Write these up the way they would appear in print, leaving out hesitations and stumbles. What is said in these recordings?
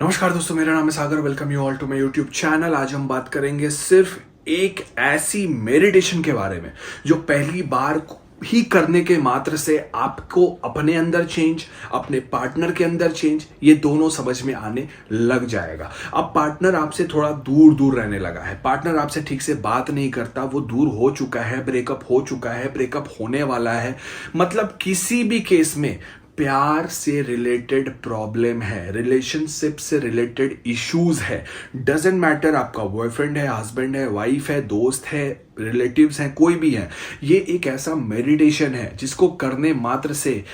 नमस्कार दोस्तों, मेरा नाम है Sagar. Welcome you all to my YouTube channel. आज हम बात करेंगे सिर्फ एक ऐसी मेडिटेशन के बारे में जो पहली बार ही करने के मात्र से आपको अपने अंदर चेंज, अपने पार्टनर के अंदर चेंज, ये दोनों समझ में आने लग जाएगा। अब पार्टनर आपसे थोड़ा दूर दूर रहने लगा है, पार्टनर आपसे ठीक से बात नहीं करता, वो दूर हो चुका है, ब्रेकअप हो चुका है, ब्रेकअप होने वाला है, मतलब किसी भी केस में प्यार से रिलेटेड प्रॉब्लम है, रिलेशनशिप से रिलेटेड इश्यूज है। डजेंट मैटर आपका बॉयफ्रेंड है, हस्बैंड है, वाइफ है, दोस्त है, रिलेटिव्स हैं, कोई भी है। ये एक ऐसा मेडिटेशन है जिसको करने मात्र से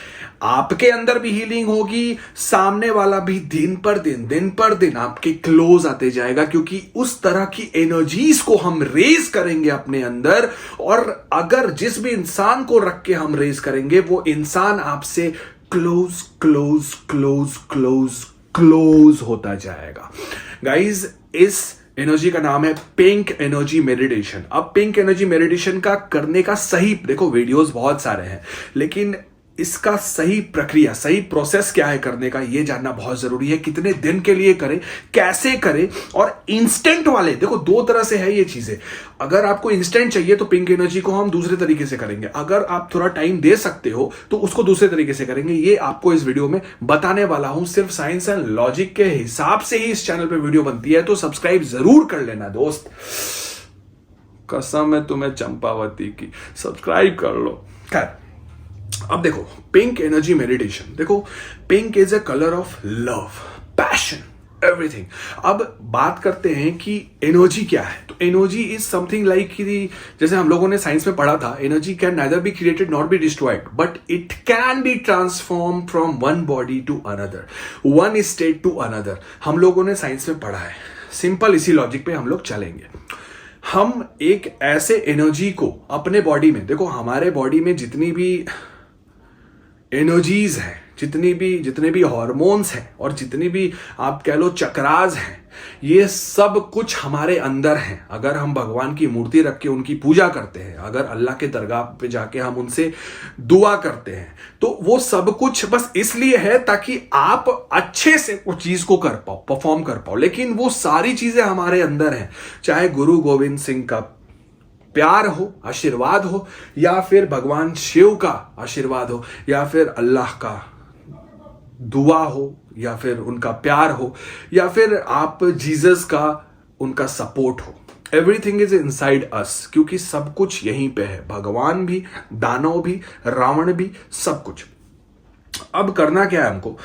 आपके अंदर भी हीलिंग होगी, सामने वाला भी दिन पर दिन आपके क्लोज आते जाएगा, क्योंकि उस तरह की एनर्जीज को हम रेज करेंगे अपने अंदर। और अगर जिस भी इंसान को रख के हम रेज करेंगे, वो इंसान आपसे close close close close close होता जाएगा। गाइज, इस एनर्जी का नाम है पिंक एनर्जी मेडिटेशन। अब पिंक एनर्जी मेडिटेशन का करने का सही, देखो वीडियोस बहुत सारे हैं, लेकिन इसका सही प्रक्रिया, सही प्रोसेस क्या है करने का, यह जानना बहुत जरूरी है। कितने दिन के लिए करें, कैसे करें, और इंस्टेंट वाले, देखो दो तरह से है ये चीजें। अगर आपको इंस्टेंट चाहिए तो पिंक एनर्जी को हम दूसरे तरीके से करेंगे, अगर आप थोड़ा टाइम दे सकते हो तो उसको दूसरे तरीके से करेंगे। ये आपको इस वीडियो में बताने वाला हूं। सिर्फ साइंस एंड लॉजिक के हिसाब से ही इस चैनल पर वीडियो बनती है, तो सब्सक्राइब जरूर कर लेना दोस्त। कसम है तुम्हें चंपावती की, सब्सक्राइब कर लो। खैर, अब देखो पिंक एनर्जी मेडिटेशन, देखो pink is a colour of love, passion, everything. अब बात करते हैं कि एनर्जी क्या है। तो एनर्जी इज समथिंग लाइक कि जैसे हम लोगों ने साइंस में पढ़ा था, energy can neither be created not be destroyed, but it can be transform from one body to another, one state to another. हम लोगों ने साइंस में पढ़ा है। सिंपल इसी लॉजिक पे हम लोग चलेंगे। हम एक ऐसे एनर्जी को अपने बॉडी में, देखो हमारे बॉडी में जितनी भी एनर्जीज हैं, जितने भी हार्मोन्स हैं, और जितनी भी आप कह लो चक्रास हैं, ये सब कुछ हमारे अंदर हैं। अगर हम भगवान की मूर्ति रख के उनकी पूजा करते हैं, अगर अल्लाह के दरगाह पे जाके हम उनसे दुआ करते हैं, तो वो सब कुछ बस इसलिए है ताकि आप अच्छे से उस चीज को कर पाओ, परफॉर्म कर पाओ। लेकिन वो सारी चीजें हमारे अंदर हैं, चाहे गुरु गोविंद सिंह का प्यार हो, आशीर्वाद हो, या फिर भगवान शिव का आशीर्वाद हो, या फिर अल्लाह का दुआ हो, या फिर उनका प्यार हो, या फिर आप जीसस का उनका सपोर्ट हो। एवरीथिंग इज इनसाइड अस, क्योंकि सब कुछ यहीं पे है। भगवान भी, दानव भी, रावण भी, सब कुछ। अब करना क्या है हमको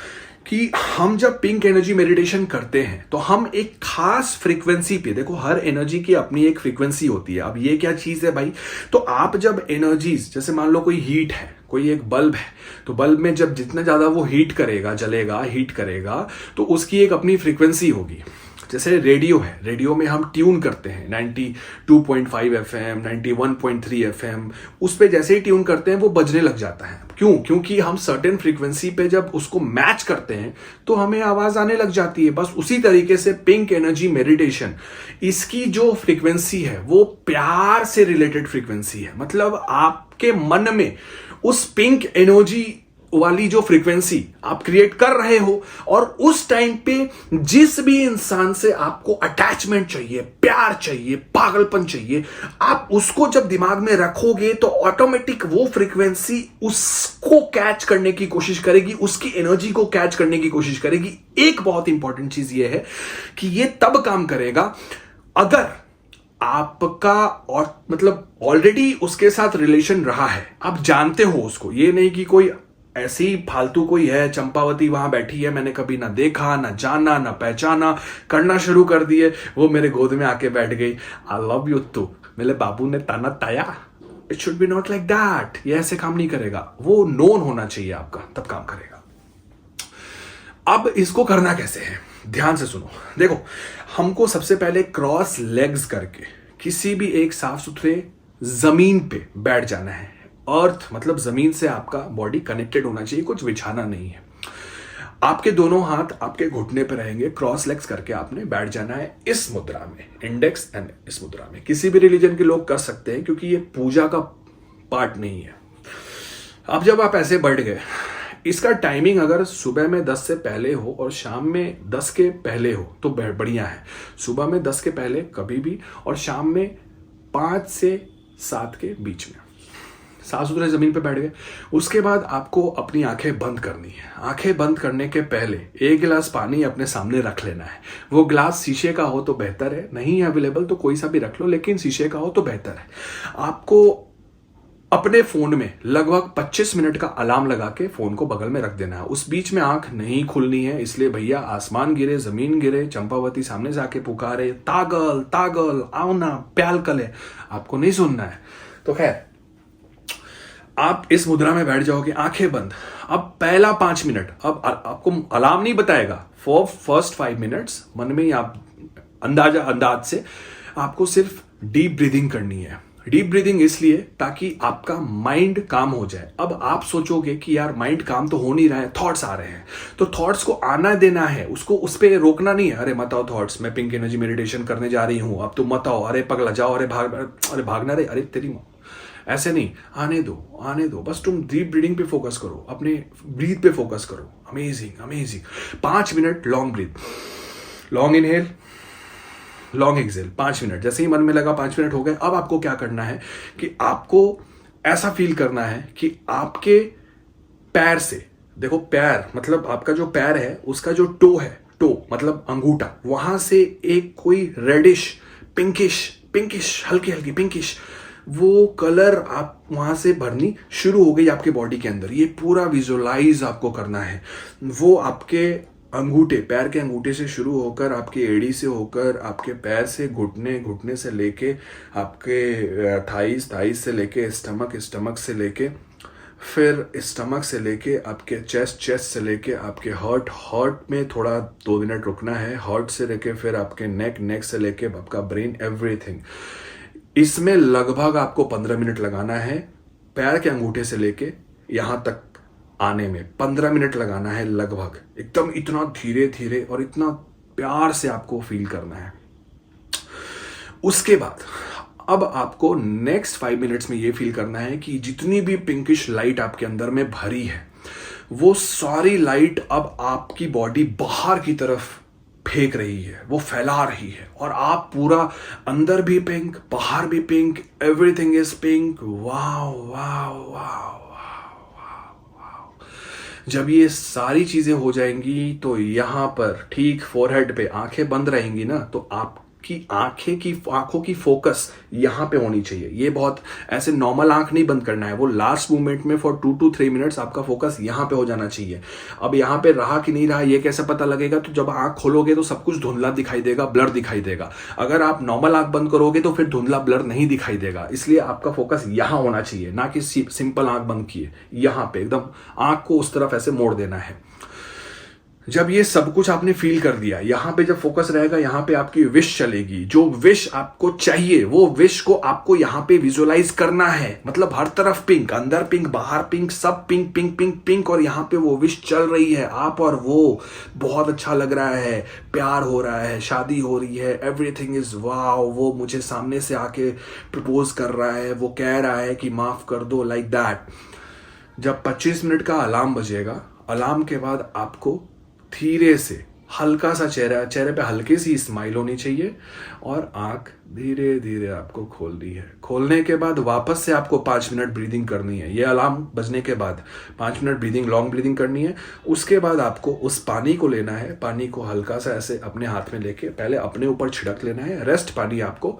कि हम जब पिंक एनर्जी मेडिटेशन करते हैं तो हम एक खास फ्रीक्वेंसी पे, देखो हर एनर्जी की अपनी एक फ्रीक्वेंसी होती है। अब ये क्या चीज है भाई, तो आप जब एनर्जीज, जैसे मान लो कोई हीट है, कोई एक बल्ब है, तो बल्ब में जब जितना ज्यादा वो हीट करेगा, जलेगा, हीट करेगा, तो उसकी एक अपनी फ्रीक्वेंसी होगी। जैसे रेडियो है, रेडियो में हम ट्यून करते हैं 92.5 FM, 91.3 FM, उस पे जैसे ही ट्यून करते हैं वो बजने लग जाता है। क्यों? क्योंकि हम सर्टेन फ्रीक्वेंसी पे जब उसको मैच करते हैं तो हमें आवाज आने लग जाती है। बस उसी तरीके से पिंक एनर्जी मेडिटेशन, इसकी जो फ्रीक्वेंसी है वो प्यार से रिलेटेड फ्रीक्वेंसी है। मतलब आपके मन में उस पिंक एनर्जी वाली जो फ्रीक्वेंसी आप क्रिएट कर रहे हो, और उस टाइम पे जिस भी इंसान से आपको अटैचमेंट चाहिए, प्यार चाहिए, पागलपन चाहिए, आप उसको जब दिमाग में रखोगे तो ऑटोमेटिक वो फ्रीक्वेंसी उसको कैच करने की कोशिश करेगी, उसकी एनर्जी को कैच करने की कोशिश करेगी। एक बहुत इंपॉर्टेंट चीज ये है कि ये तब काम करेगा अगर आपका और मतलब ऑलरेडी उसके साथ रिलेशन रहा है, आप जानते हो उसको। ये नहीं कि कोई ऐसी फालतू कोई है, चंपावती वहां बैठी है, मैंने कभी ना देखा, ना जाना, ना पहचाना, करना शुरू कर दिए, वो मेरे गोद में आके बैठ गई, आई लव यू टू, मेरे बाबू ने ताना ताया। It should be not like that. ये ऐसे काम नहीं करेगा, वो नोन होना चाहिए आपका, तब काम करेगा। अब इसको करना कैसे है, ध्यान से सुनो। देखो, हमको सबसे पहले क्रॉस लेग्स करके किसी भी एक साफ सुथरे जमीन पे बैठ जाना है। अर्थ मतलब जमीन से आपका बॉडी कनेक्टेड होना चाहिए, कुछ बिछाना नहीं है। आपके दोनों हाथ आपके घुटने पे रहेंगे, क्रॉस लेग्स करके आपने बैठ जाना है इस मुद्रा में, इंडेक्स एंड इस मुद्रा में। किसी भी रिलीजन के लोग कर सकते हैं, क्योंकि ये पूजा का पार्ट नहीं है। अब जब आप ऐसे बैठ गए, इसका टाइमिंग अगर सुबह में 10 से पहले हो और शाम में 10 के पहले हो तो बढ़िया है। सुबह में 10 के पहले कभी भी, और शाम में 5 से 7 के बीच में। साफ सुथरे जमीन पे बैठ गए। उसके बाद आपको अपनी आंखें बंद करनी है। आंखें बंद करने के पहले एक गिलास पानी अपने सामने रख लेना है। वो गिलास शीशे का हो तो बेहतर है, नहीं है अवेलेबल तो कोई सा भी रख लो, लेकिन शीशे का हो तो बेहतर है। आपको अपने फोन में लगभग 25 मिनट का अलार्म लगा के फोन को बगल में रख देना है। उस बीच में आंख नहीं खुलनी है, इसलिए भैया आसमान गिरे, जमीन गिरे, चंपावती सामने से आके पुकारे, तागल तागल आओ ना प्याल कले, आपको नहीं सुनना है। तो खैर, आप इस मुद्रा में बैठ जाओगे, आंखें बंद। अब पहला 5 मिनट, अब आपको अलार्म नहीं बताएगा, फॉर फर्स्ट 5 मिनट्स मन में ही आप अंदाज से आपको सिर्फ डीप ब्रीदिंग करनी है। डीप ब्रीदिंग इसलिए ताकि आपका माइंड काम हो जाए। अब आप सोचोगे कि यार माइंड काम तो हो नहीं रहा है, थॉट्स आ रहे हैं, तो थॉट्स को आना देना है, उसको उस पर रोकना नहीं है। अरे मत आओ थॉट्स, मैं पिंक एनर्जी मेडिटेशन करने जा रही हूं, अब तुम मत आओ, अरे पगला जाओ, अरे भागना रे, अरे तेरी मां, ऐसे नहीं, आने दो, बस तुम डीप ब्रीदिंग पे फोकस करो, अपने ब्रीथ पे फोकस करो। Amazing 5 minute long breath, long inhale, long exhale, 5 minute. जैसे ही मन में लगा 5 मिनट हो गए, अब आपको क्या करना है कि आपको ऐसा फील करना है कि आपके पैर से, देखो पैर मतलब आपका जो पैर है उसका जो टो है, टो मतलब अंगूठा, वहां से एक कोई रेडिश पिंकिश हल्की पिंकिश वो कलर आप वहां से भरनी शुरू हो गई आपके बॉडी के अंदर। ये पूरा विजुअलाइज आपको करना है। वो आपके अंगूठे, पैर के अंगूठे से शुरू होकर, आपके एड़ी से होकर, आपके पैर से घुटने से लेके, आपके थाइस से लेके स्टमक से लेके, फिर स्टमक से लेके आपके चेस्ट से लेके आपके हार्ट में थोड़ा 2 मिनट रुकना है, हार्ट से लेके फिर आपके नेक से लेके आपका ब्रेन, एवरीथिंग। इसमें लगभग आपको 15 मिनट लगाना है। पैर के अंगूठे से लेके यहां तक आने में 15 मिनट लगाना है लगभग। एकदम इतना धीरे और इतना प्यार से आपको फील करना है। उसके बाद अब आपको नेक्स्ट 5 मिनट्स में ये फील करना है कि जितनी भी पिंकिश लाइट आपके अंदर में भरी है, वो सारी लाइट अब आपकी बॉडी बाहर की तरफ फेंक रही है, वो फैला रही है, और आप पूरा अंदर भी पिंक, बाहर भी pink, everything is pink. Wow wow wow. जब ये सारी चीजें हो जाएंगी तो यहां पर ठीक फोरहेड पे आंखें बंद रहेंगी ना, तो आपकी आंखों की फोकस यहां पे होनी चाहिए। ये बहुत ऐसे नॉर्मल आंख नहीं बंद करना है, वो लास्ट मूवमेंट में फॉर 2 to 3 मिनट्स आपका फोकस यहां पे हो जाना चाहिए। अब यहां पे रहा कि नहीं रहा ये कैसे पता लगेगा? तो जब आंख खोलोगे तो सब कुछ धुंधला दिखाई देगा, ब्लर दिखाई देगा। अगर आप नॉर्मल आंख बंद करोगे तो फिर धुंधला ब्लर नहीं दिखाई देगा। इसलिए आपका फोकस यहां होना चाहिए, ना कि सिंपल आंख बंद किए। यहां पे एकदम आंख को उस तरफ ऐसे मोड़ देना है। जब ये सब कुछ आपने फील कर दिया, यहां पे जब फोकस रहेगा, यहां पे आपकी विश चलेगी। जो विश आपको चाहिए वो विश को आपको यहां पे विजुअलाइज करना है। मतलब हर तरफ पिंक, अंदर पिंक, बाहर पिंक, सब पिंक पिंक पिंक पिंक, और यहां पे वो विश चल रही है। आप और वो बहुत अच्छा लग रहा है, प्यार हो रहा है, शादी हो रही है, एवरीथिंग इज वाओ। वो मुझे सामने से आके प्रपोज कर रहा है, वो कह रहा है कि माफ कर दो, लाइक दैट। जब 25 मिनट का अलार्म बजेगा, अलार्म के बाद आपको धीरे से हल्का सा चेहरे पे हल्की सी स्माइल होनी चाहिए, और आंख धीरे धीरे आपको खोलनी है। खोलने के बाद वापस से आपको 5 मिनट ब्रीदिंग करनी है। ये अलार्म बजने के बाद 5 मिनट ब्रीदिंग, लॉन्ग ब्रीदिंग करनी है। उसके बाद आपको उस पानी को लेना है, पानी को हल्का सा ऐसे अपने हाथ में लेके पहले अपने ऊपर छिड़क लेना है। रेस्ट पानी आपको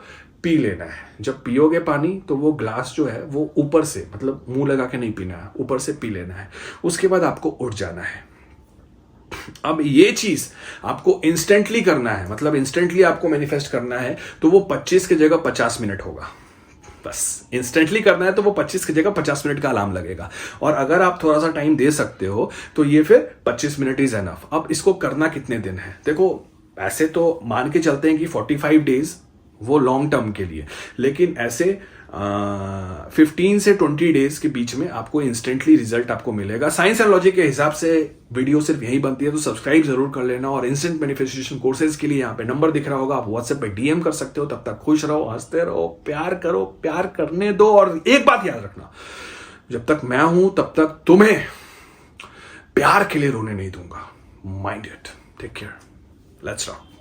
पी लेना है। जब पियोगे पानी तो वो ग्लास जो है वो ऊपर से, मतलब मुंह लगा के नहीं पीना है, ऊपर से पी लेना है। उसके बाद आपको उठ जाना है। अब ये चीज आपको इंस्टेंटली करना है, मतलब इंस्टेंटली आपको मैनिफेस्ट करना है, तो वो 25 की जगह 50 मिनट होगा। बस इंस्टेंटली करना है तो वो 25 की जगह 50 मिनट का अलार्म लगेगा। और अगर आप थोड़ा सा टाइम दे सकते हो तो ये फिर 25 मिनट इज एनफ। अब इसको करना कितने दिन है? देखो, ऐसे तो मान के चलते हैं कि 45 डेज वो लॉन्ग टर्म के लिए, लेकिन ऐसे 15 से 20 डेज के बीच में आपको इंस्टेंटली रिजल्ट आपको मिलेगा। साइंस एंड लॉजिक के हिसाब से वीडियो सिर्फ यही बनती है, तो सब्सक्राइब जरूर कर लेना। और इंस्टेंट मैनिफेस्टेशन कोर्सेज के लिए यहाँ पे नंबर दिख रहा होगा, आप व्हाट्सएप पे डीएम कर सकते हो। तब तक खुश रहो, हंसते रहो, प्यार करो, प्यार करने दो। और एक बात याद रखना, जब तक मैं हूं तब तक तुम्हें प्यार के लिए रोने नहीं दूंगा. Mind it. Take care. Let's rock.